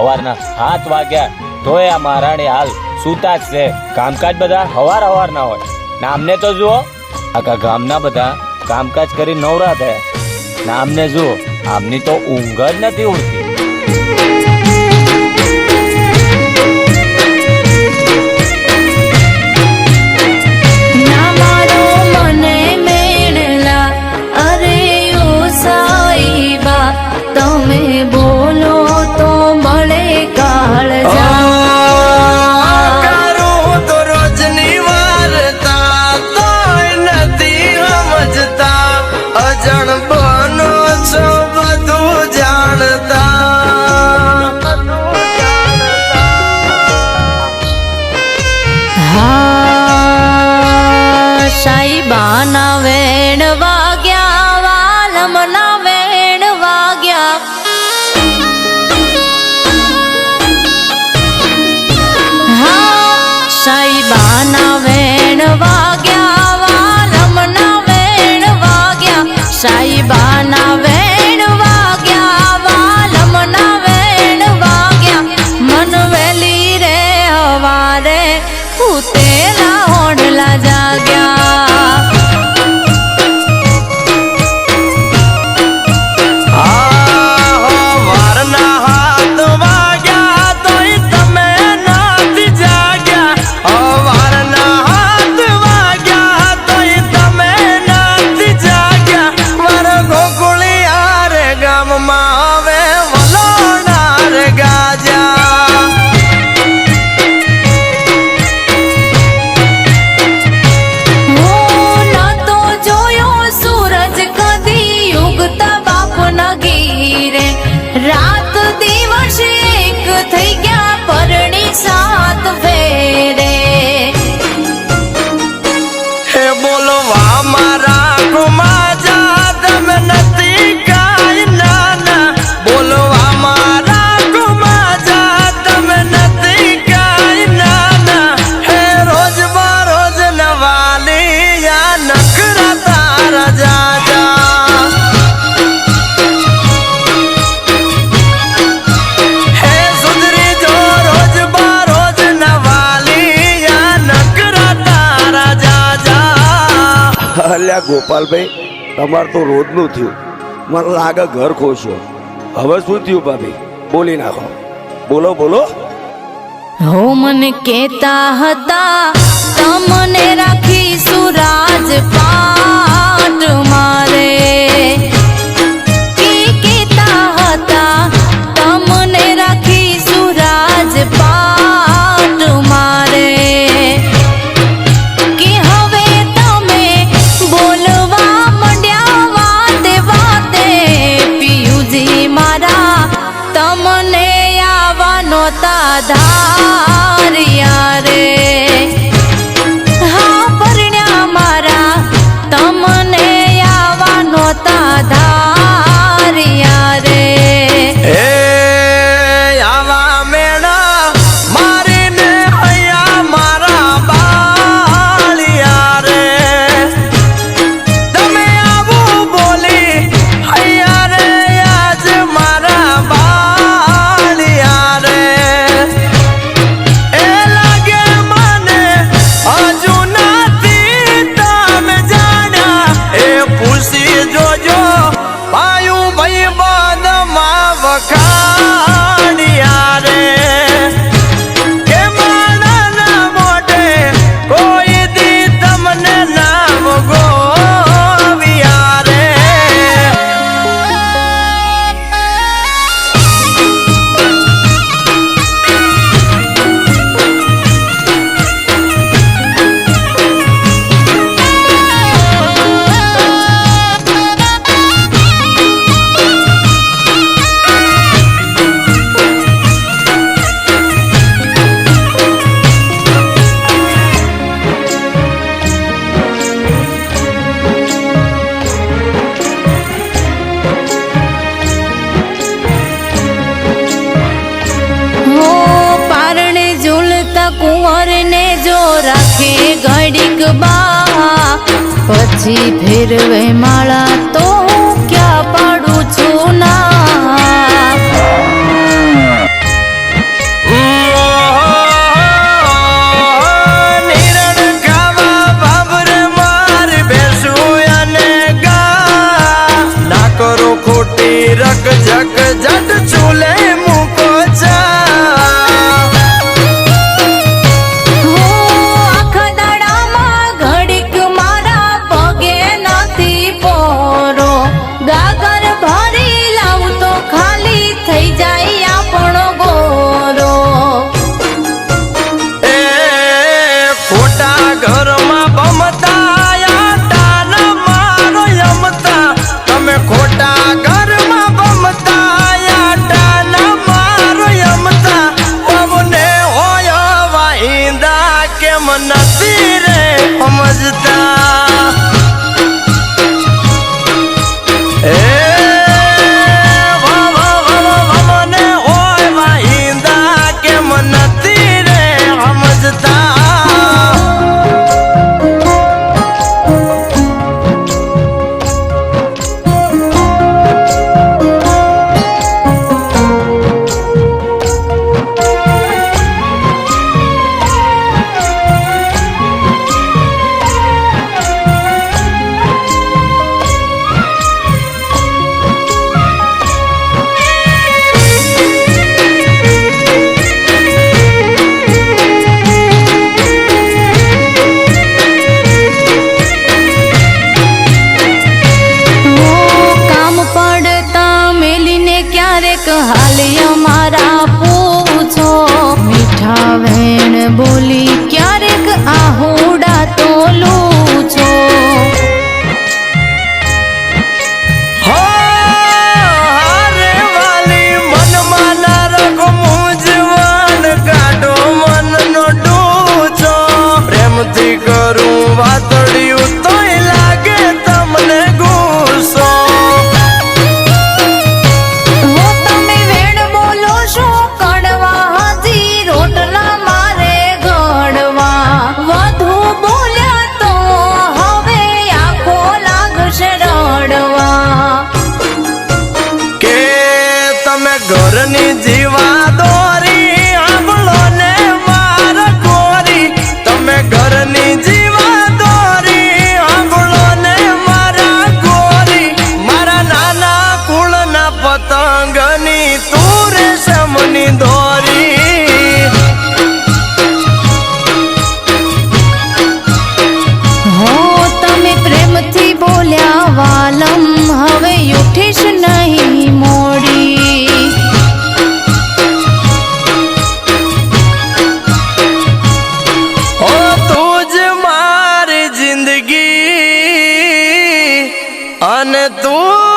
સવારના 7 વાગ્યા તોય આ મહારાણી હાલ સૂતા જ છે. કામકાજ બધા હવાર ના હોય ને આમને તો જુઓ આખા ગામના બધા કામકાજ કરી નવરા થયા ને આમને જુઓ આમની તો ઊંઘ જ નથી ઉડતી. સાઈબાના વેણ વાગ્યા, વાલમના વેણ વાગ્યા. હા સાઈબાના વેણ વાગ્યા, વાલમના વેણ વાગ્યા. સાઈબાના વેણ વાગ્યા, વાલમના વેણ વાગ્યા. મન વેલી રે હવારે ઉતેલા હોડલા જાગ્યા. રાત દિવસ એક થઈ ગયા પરણી 7 ફેરે. હે બોલવા મારા ગુમાજા તમે નથી કાઈ નાના. બોલવા મારા ગુમાજા તમે નથી કાઈ નાના. હે રોજ બરોજ નવાલી યા નખરા તારા જાજા. અલ્યા ગોપાલભાઈ, તમારે તો રોજનું થયું. મને લાગે ઘર ખોશ્યો. હવે શું થયું ભાભી? બોલી નાખો, બોલો બોલો. હો મને કેતા હતા તમને રાખીશું રાજપાટ મારે. કેતા હતા તમને રાખીશું રાજપાટ મારે. કે હવે તમે બોલવા મંડ્યા વાતે વાતે. પિયુજી મારા તમને આવવાનો ધારિયા રે. હા પરણ્યા પાછી ફેરવે માળા તો હું ક્યાં પાડું છું ના નિરણ ખાવા બાબરે માર બેસું અને ગા ના કરો ખોટી રગ જગ જટ ચૂલે મૂકો ચા હો આખા દાડામાં ઘડીક મારા પગે નથી પોરો ગાગર ભરી લાવું તો ખાલી થઈ જાય આપણો ગોરો એ ખોટા ઘરમાં બમતા આટા ન મારો યમતા તમે ખોટા ઘરમાં બમતા આટા ન મારો યમતા પવને હોય વાહિંદા કેમ નથી રે સમજતા એ મને હોય વાહિંદા કેમ નથી રે સમજતા કામ પડતા મેલીને ક્યારેક હાલ્ય મારા પૂછો મીઠા વેણ બોલી ક્યારેક આહુડા તો લૂછો હો હારે વાલી મનમાં ના રખો મૂંઝવણ કાઢો મનનો ડૂચો પ્રેમથી કરું વાતળિયું તોય લાગે તમને ગુસ્સો હો તમે વેણ બોલો છો કડવા હાજી રોટલા મારે ઘડવા વધુ બોલ્યા તો હવે આખો લાગશે રડવા કે તમે ઘરની જીવા દોરી આંબળો ને માર કોરી તમે ઘરની જીવા દોરી આંબળો ને મારા કોરી મારા નાના કુળના પતંગની તું રેશમની દોરી હો તમે પ્રેમથી બોલ્યા વાલમ હવે ઉઠીશ નહીં મોડી ઓ તું જ મારી જિંદગી અને તું